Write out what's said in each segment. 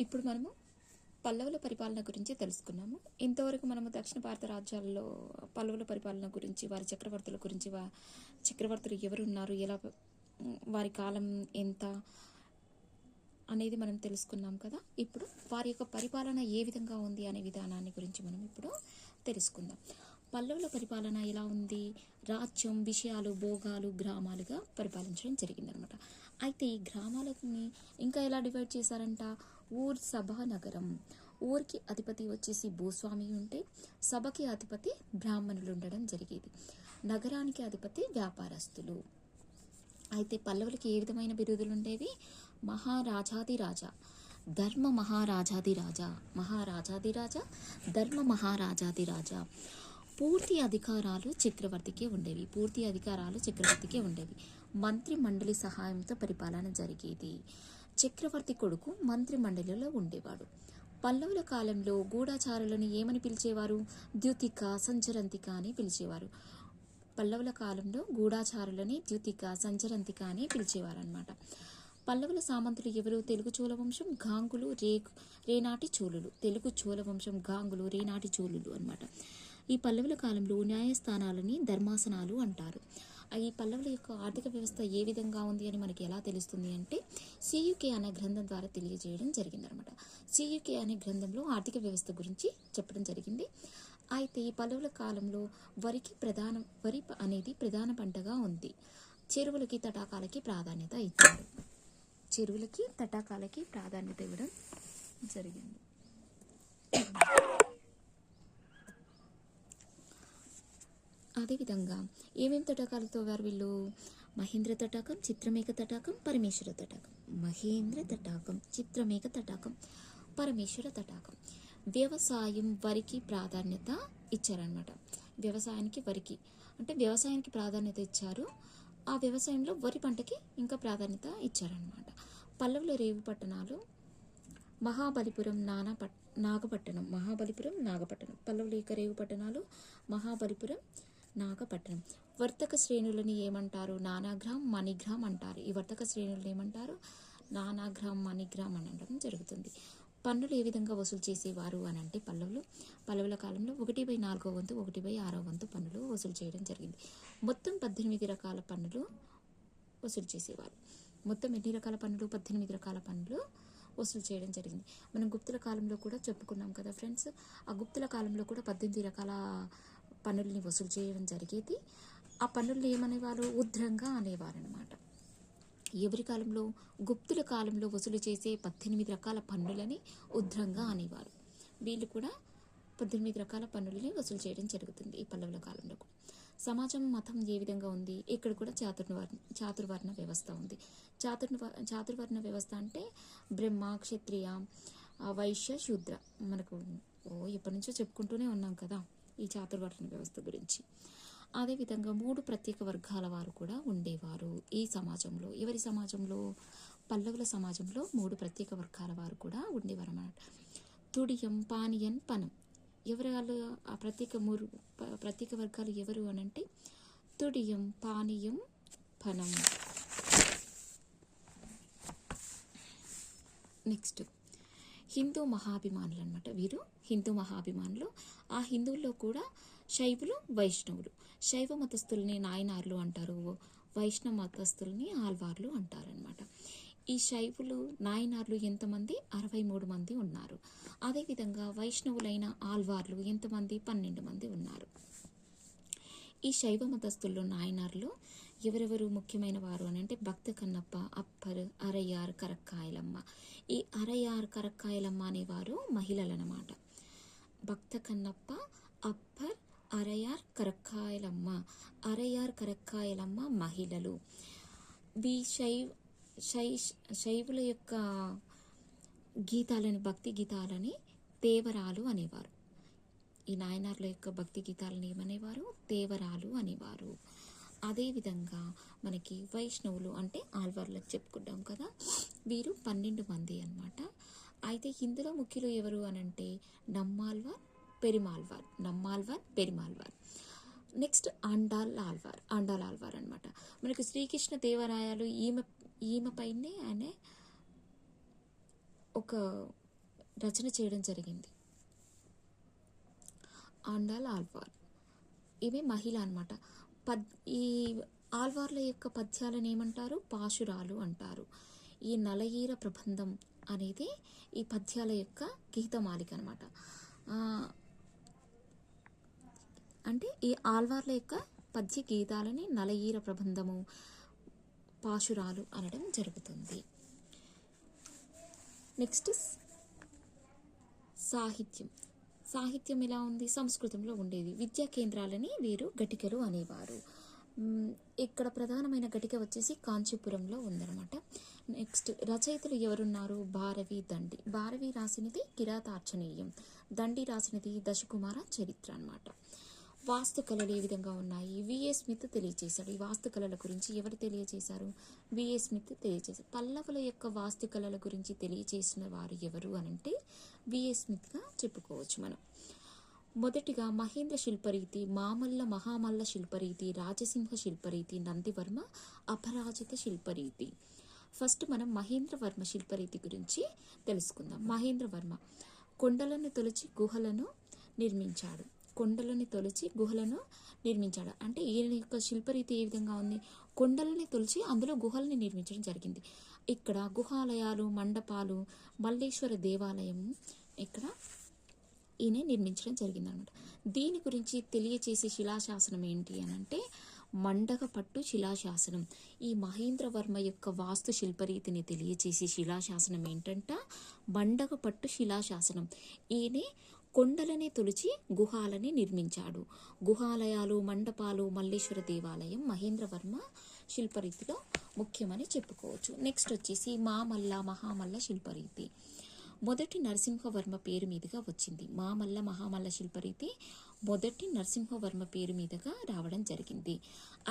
ఇప్పుడు మనము పల్లవుల పరిపాలన గురించి తెలుసుకున్నాము. ఇంతవరకు మనము దక్షిణ భారత రాజ్యాల్లో పల్లవుల పరిపాలన గురించి, వారి చక్రవర్తుల గురించి, చక్రవర్తులు ఎవరున్నారు, ఎలా వారి కాలం ఎంత అనేది మనం తెలుసుకున్నాం కదా. ఇప్పుడు వారి యొక్క పరిపాలన ఏ విధంగా ఉంది అనే విధానాన్ని గురించి మనం ఇప్పుడు తెలుసుకుందాం. పల్లవుల పరిపాలన ఎలా ఉంది? రాజ్యం, విషయాలు, భోగాలు, గ్రామాలుగా పరిపాలించడం జరిగిందనమాట. అయితే ఈ గ్రామాలని ఇంకా ఎలా డివైడ్ చేశారంట? ఊర్, సభ, నగరం. ఊరికి అధిపతి వచ్చేసి భూస్వామి ఉంటే, సభకి అధిపతి బ్రాహ్మణులు ఉండడం జరిగేది. నగరానికి అధిపతి వ్యాపారస్తులు. అయితే పల్లవులకి ఏ విధమైన బిరుదులు ఉండేవి? మహారాజాదిరాజా, ధర్మ మహారాజాదిరాజా, మహారాజాదిరాజా, ధర్మ మహారాజాదిరాజా. పూర్తి అధికారాలు చక్రవర్తికే ఉండేవి. పూర్తి అధికారాలు చక్రవర్తికే ఉండేవి. మంత్రి మండలి సహాయంతో పరిపాలన జరిగేది. చక్రవర్తి కొడుకు మంత్రి మండలిలో ఉండేవాడు. పల్లవుల కాలంలో గూఢాచారులను ఏమని పిలిచేవారు? ద్యుతిక, సంచరంతిక అని పిలిచేవారు. పల్లవుల కాలంలో గూఢాచారులని ద్యుతిక, సంచరంతిక అని పిలిచేవారు అనమాట. పల్లవుల సామంతులు ఎవరు? తెలుగు చోళ వంశం, గాంగులు, రేనాటి చోళులు. తెలుగు చోళ వంశం, గాంగులు, రేనాటి చోళులు అనమాట. ఈ పల్లవుల కాలంలో న్యాయస్థానాలని ధర్మాసనాలు అంటారు. ఈ పల్లవుల యొక్క ఆర్థిక వ్యవస్థ ఏ విధంగా ఉంది అని మనకి ఎలా తెలుస్తుంది అంటే, సియుకే అనే గ్రంథం ద్వారా తెలియజేయడం జరిగిందనమాట. సియుకే అనే గ్రంథంలో ఆర్థిక వ్యవస్థ గురించి చెప్పడం జరిగింది. అయితే ఈ పల్లవుల కాలంలో వరి అనేది ప్రధాన పంటగా ఉంది. చెరువులకి, తటాకాలకి ప్రాధాన్యత ఇచ్చారు. చెరువులకి, తటాకాలకి ప్రాధాన్యత ఇవ్వడం జరిగింది. అదేవిధంగా ఏమేమి తటాకాలతో వారు వీళ్ళు? మహేంద్ర తటాకం, చిత్రమేఘ తటాకం, పరమేశ్వర తటాకం. మహేంద్ర తటాకం, చిత్రమేఘ తటాకం, పరమేశ్వర తటాకం. వ్యవసాయం, వరికి ప్రాధాన్యత ఇచ్చారనమాట. వ్యవసాయానికి, వరికి అంటే వ్యవసాయానికి ప్రాధాన్యత ఇచ్చారు. ఆ వ్యవసాయంలో వరి పంటకి ఇంకా ప్రాధాన్యత ఇచ్చారనమాట. పల్లవుల రేవు పట్టణాలు మహాబలిపురం, నాగపట్టణం. మహాబలిపురం, నాగపట్టణం. పల్లవుల యొక్క రేవు పట్టణాలు మహాబలిపురం, నాగపట్టణం. వర్తక శ్రేణులని ఏమంటారు? నానాగ్రామ్, మణిగ్రామ్ అంటారు. ఈ వర్తక శ్రేణులను ఏమంటారు? నానాగ్రామ్, మణిగ్రామ్ అని అనడం జరుగుతుంది. పన్నులు ఏ విధంగా వసూలు చేసేవారు అని అంటే, పల్లవుల కాలంలో 1/4 వంతు, 1/6 వంతు పన్నులు వసూలు చేయడం జరిగింది. మొత్తం 18 రకాల పన్నులు వసూలు చేసేవారు. మొత్తం ఎన్ని రకాల పన్నులు? 18 రకాల పన్నులు వసూలు చేయడం జరిగింది. మనం గుప్తుల కాలంలో కూడా చెప్పుకున్నాం కదా ఫ్రెండ్స్. ఆ గుప్తుల కాలంలో కూడా 18 రకాల పన్నుల్ని వసూలు చేయడం జరిగేది. ఆ పన్నుల్ని ఏమనేవారు? ఉద్రంగా అనేవారు అనమాట. ఎవరి కాలంలో? గుప్తుల కాలంలో వసూలు చేసే 18 రకాల పన్నులని ఉద్రంగా అనేవారు. వీళ్ళు కూడా 18 రకాల పన్నులని వసూలు చేయడం జరుగుతుంది ఈ పల్లవుల కాలంలో కూడా. సమాజం, మతం ఏ విధంగా ఉంది? ఇక్కడ కూడా చాతుర్వర్ణ వ్యవస్థ ఉంది. చాతుర్వర్ణ వ్యవస్థ అంటే బ్రహ్మ, క్షత్రియ, వైశ్య, శూద్ర. మనకు ఎప్పటి నుంచో చెప్పుకుంటూనే ఉన్నాం కదా ఈ చాతుర్వర్ణ వ్యవస్థ గురించి. అదేవిధంగా 3 ప్రత్యేక వర్గాల వారు కూడా ఉండేవారు ఈ సమాజంలో. ఎవరి సమాజంలో? పల్లవుల సమాజంలో 3 ప్రత్యేక వర్గాల వారు కూడా ఉండేవారు అన్నమాట. తుడియం, పానీయం, పనం. ఎవరు వాళ్ళు? ఆ ప్రత్యేక వర్గాలు ఎవరు అనంటే తుడియం, పానీయం, పనం. నెక్స్ట్ హిందూ మహాభిమానులు అనమాట. వీరు హిందూ మహాభిమానులు. ఆ హిందువుల్లో కూడా శైవులు, వైష్ణవులు. శైవ మతస్థుల్ని నాయనార్లు అంటారు, వైష్ణవ మతస్థుల్ని ఆల్వార్లు అంటారనమాట. ఈ శైవులు, నాయనార్లు ఎంతమంది? 63 మంది ఉన్నారు. అదేవిధంగా వైష్ణవులైన ఆల్వార్లు ఎంతమంది? 12 మంది ఉన్నారు. ఈ శైవ మతస్థుల్లో నాయనార్లు ఎవరెవరు ముఖ్యమైన వారు అని అంటే భక్త కన్నప్ప, అప్పర్, అరయ్యార్, కరక్కాయలమ్మ. ఈ అరయ్యార్, కరక్కాయలమ్మ అనేవారు మహిళలన్నమాట. భక్త కన్నప్ప, అప్పర్, అరయ్యార్, కరక్కాయలమ్మ. అరయ్యార్, కరక్కాయలమ్మ మహిళలు. శైవుల యొక్క గీతాలని, భక్తి గీతాలని తేవరాలు అనేవారు. ఈ నాయనార్ల యొక్క భక్తి గీతాలను ఏమనేవారు? తేవరాలు అనేవారు. అదేవిధంగా మనకి వైష్ణవులు అంటే ఆల్వార్లకు చెప్పుకుంటాం కదా, వీరు 12 మంది అన్నమాట. అయితే ఇందులో ముఖ్యులు ఎవరు అనంటే నమ్మాల్వార్, పెరిమాల్వార్. నమ్మాల్వార్, పెరిమాల్వార్. నెక్స్ట్ ఆండాల్ ఆల్వార్ అనమాట. మనకు శ్రీకృష్ణ దేవరాయలు ఈమె పైనే ఆయన ఒక రచన చేయడం జరిగింది. ఆండాల్ ఆల్వార్, ఇవి మహిళ అనమాట. ఈ ఆల్వార్ల యొక్క పద్యాలను ఏమంటారు? పాశురాలు అంటారు. ఈ నలయీర ప్రబంధం అనేది ఈ పద్యాల యొక్క గీతమాలిక అనమాట. అంటే ఈ ఆల్వార్ల యొక్క పద్య గీతాలని నలయీర ప్రబంధము, పాశురాలు అనడం జరుగుతుంది. నెక్స్ట్ సాహిత్యం. సాహిత్యం ఎలా ఉంది? సంస్కృతంలో ఉండేది. విద్యా కేంద్రాలని వీరు ఘటికలు అనేవారు. ఇక్కడ ప్రధానమైన ఘటిక వచ్చేసి కాంచీపురంలో ఉందన్నమాట. నెక్స్ట్ రచయితలు ఎవరున్నారు? భారవి, దండి. భారవి రాసినది కిరాతార్చనీయం, దండి రాసినది దశకుమార చరిత్ర అన్నమాట. వాస్తుకళలు ఏ విధంగా ఉన్నాయి? విఏ స్మిత్ తెలియజేశాడు. ఈ వాస్తుకళల గురించి ఎవరు తెలియజేశారు? విఏ స్మిత్ తెలియజేశారు. పల్లవుల యొక్క వాస్తుకళల గురించి తెలియజేసిన వారు ఎవరు అనంటే విఏ స్మిత్గా చెప్పుకోవచ్చు మనం. మొదటిగా మహేంద్ర శిల్పరీతి, మామల్ల మహామల్ల శిల్పరీతి, రాజసింహ శిల్పరీతి, నందివర్మ అపరాజిత శిల్పరీతి. ఫస్ట్ మనం మహేంద్రవర్మ శిల్పరీతి గురించి తెలుసుకుందాం. మహేంద్రవర్మ కొండలను తొలిచి గుహలను నిర్మించాడు. అంటే ఈయన యొక్క శిల్పరీతి ఏ విధంగా ఉంది? కొండలని తొలిచి అందులో గుహల్ని నిర్మించడం జరిగింది. ఇక్కడ గుహాలయాలు, మండపాలు, మల్లేశ్వర దేవాలయం ఇక్కడ ఈయన నిర్మించడం జరిగింది అనమాట. దీని గురించి తెలియచేసే శిలాశాసనం ఏంటి అని అంటే మండగపట్టు శిలాశాసనం. ఈ మహేంద్రవర్మ యొక్క వాస్తు శిల్పరీతిని తెలియచేసే శిలాశాసనం ఏంటంట? మండగపట్టు శిలాశాసనం. ఈయనే కొండలని తొలిచి గుహాలని నిర్మించాడు. గుహాలయాలు, మండపాలు, మల్లేశ్వర దేవాలయం మహేంద్రవర్మ శిల్పరీతిలో ముఖ్యమని చెప్పుకోవచ్చు. నెక్స్ట్ వచ్చేసి మామల్ల మహామల్ల శిల్పరీతి. మొదటి నరసింహవర్మ పేరు మీదుగా వచ్చింది. మామల్ల మహామల్ల శిల్పరీతి మొదటి నరసింహవర్మ పేరు మీదుగా రావడం జరిగింది.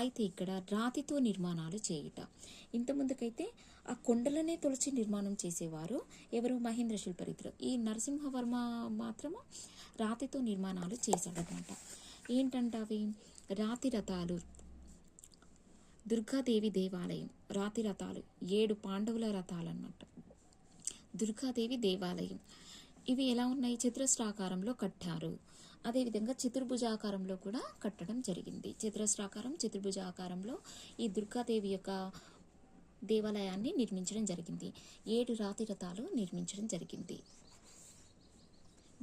అయితే ఇక్కడ రాతితో నిర్మాణాలు చేయుట. ఇంతకుముందుకైతే ఆ కొండలనే తొలిచి నిర్మాణం చేసేవారు ఎవరు? మహేంద్ర శిల్పరీతిలో. ఈ నరసింహవర్మ మాత్రము రాతితో నిర్మాణాలు చేశాడనమాట. ఏంటంటే అవి రాతి రథాలు, దుర్గాదేవి దేవాలయం, రాతి రథాలు, 7 పాండవుల రథాలు అన్నమాట. దుర్గాదేవి దేవాలయం ఇవి ఎలా ఉన్నాయి? చతురస్రాకారంలో కట్టారు. అదేవిధంగా చతుర్భుజాకారంలో కూడా కట్టడం జరిగింది. చతురస్రాకారం, చతుర్భుజాకారంలో ఈ దుర్గాదేవి యొక్క దేవాలయాన్ని నిర్మించడం జరిగింది. 7 రాతి రథాలు నిర్మించడం జరిగింది.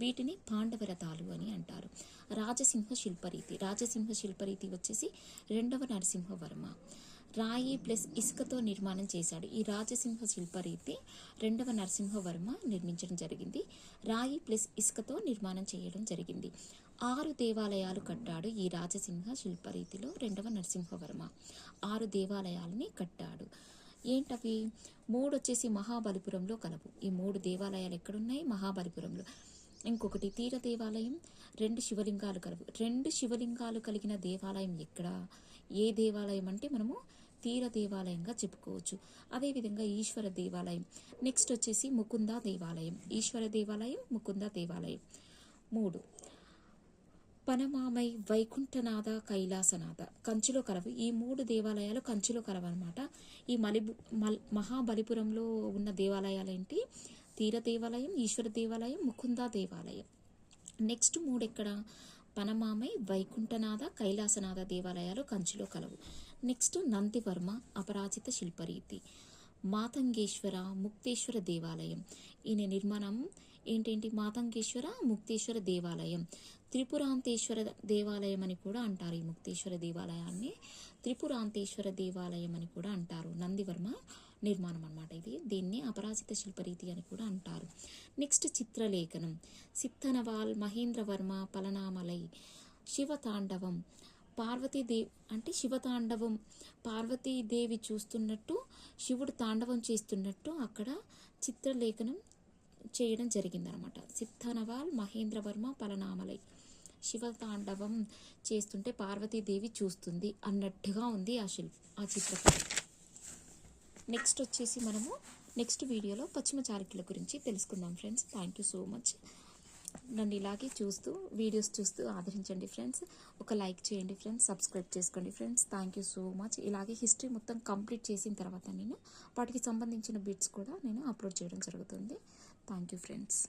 వీటిని పాండవ రథాలు అని అంటారు. రాజసింహ శిల్పరీతి వచ్చేసి 2వ నరసింహవర్మ రాయి ప్లస్ ఇసుకతో నిర్మాణం చేశాడు. ఈ రాజసింహ శిల్పరీతి 2వ నరసింహవర్మ నిర్మించడం జరిగింది. రాయి ప్లస్ ఇసుకతో నిర్మాణం చేయడం జరిగింది. 6 దేవాలయాలు కట్టాడు ఈ రాజసింహ శిల్పరీతిలో 2వ నరసింహవర్మ. 6 దేవాలయాలని కట్టాడు. ఏంటవి? 3 వచ్చేసి మహాబలిపురంలో కలవు. ఈ 3 దేవాలయాలు ఎక్కడున్నాయి? మహాబలిపురంలో. ఇంకొకటి తీర దేవాలయం, 2 శివలింగాలు కలవు. 2 శివలింగాలు కలిగిన దేవాలయం ఎక్కడ? ఏ దేవాలయం అంటే మనము తీర దేవాలయంగా చెప్పుకోవచ్చు. అదేవిధంగా ఈశ్వర దేవాలయం. నెక్స్ట్ వచ్చేసి ముకుంద దేవాలయం. ఈశ్వర దేవాలయం, ముకుంద దేవాలయం. 3 పనమామై, వైకుంఠనాథ, కైలాసనాథ కంచిలో కలవు. ఈ 3 దేవాలయాలు కంచిలో కలవు అనమాట. ఈ మహాబలిపురంలో ఉన్న దేవాలయాలు ఏంటి? తీర దేవాలయం, ఈశ్వర దేవాలయం, ముకుంద దేవాలయం. నెక్స్ట్ 3 ఎక్కడ? పనమామై, వైకుంఠనాథ, కైలాసనాథ దేవాలయాలు కంచిలో కలవు. నెక్స్ట్ నందివర్మ అపరాజిత శిల్పరీతి. మాతంగేశ్వర, ముక్తేశ్వర దేవాలయం. ఈయన నిర్మాణం ఏంటేంటి? మాతంగేశ్వర, ముక్తేశ్వర దేవాలయం. త్రిపురాంతేశ్వర దేవాలయం అని కూడా అంటారు. ఈ ముక్తేశ్వర దేవాలయాన్ని త్రిపురాంతేశ్వర దేవాలయం అని కూడా అంటారు. నందివర్మ నిర్మాణం అన్నమాట ఇది. దీన్ని అపరాజిత శిల్పరీతి అని కూడా అంటారు. నెక్స్ట్ చిత్రలేఖనం. సిత్తనవాల్, మహేంద్రవర్మ, పలనామలై. శివతాండవం. శివతాండవం పార్వతీదేవి చూస్తున్నట్టు, శివుడు తాండవం చేస్తున్నట్టు అక్కడ చిత్రలేఖనం చేయడం జరిగిందనమాట. సిత్తనవాల్, మహేంద్రవర్మ, పలనామలై. శివతాండవం చేస్తుంటే పార్వతీదేవి చూస్తుంది అన్నట్టుగా ఉంది ఆ చిత్రకళ. నెక్స్ట్ వచ్చేసి మనము నెక్స్ట్ వీడియోలో పశ్చిమ చాళుక్యుల గురించి తెలుసుకుందాం friends. Thank you so much. నన్ను ఇలాగే చూస్తూ వీడియోస్ చూస్తూ ఆదరించండి ఫ్రెండ్స్. ఒక లైక్ చేయండి ఫ్రెండ్స్, సబ్స్క్రైబ్ చేసుకోండి friends. Thank you so much. ఇలాగే హిస్టరీ మొత్తం కంప్లీట్ చేసిన తర్వాత నేను వాటికి సంబంధించిన బిట్స్ కూడా నేను అప్లోడ్ చేయడం జరుగుతుంది. Thank you friends.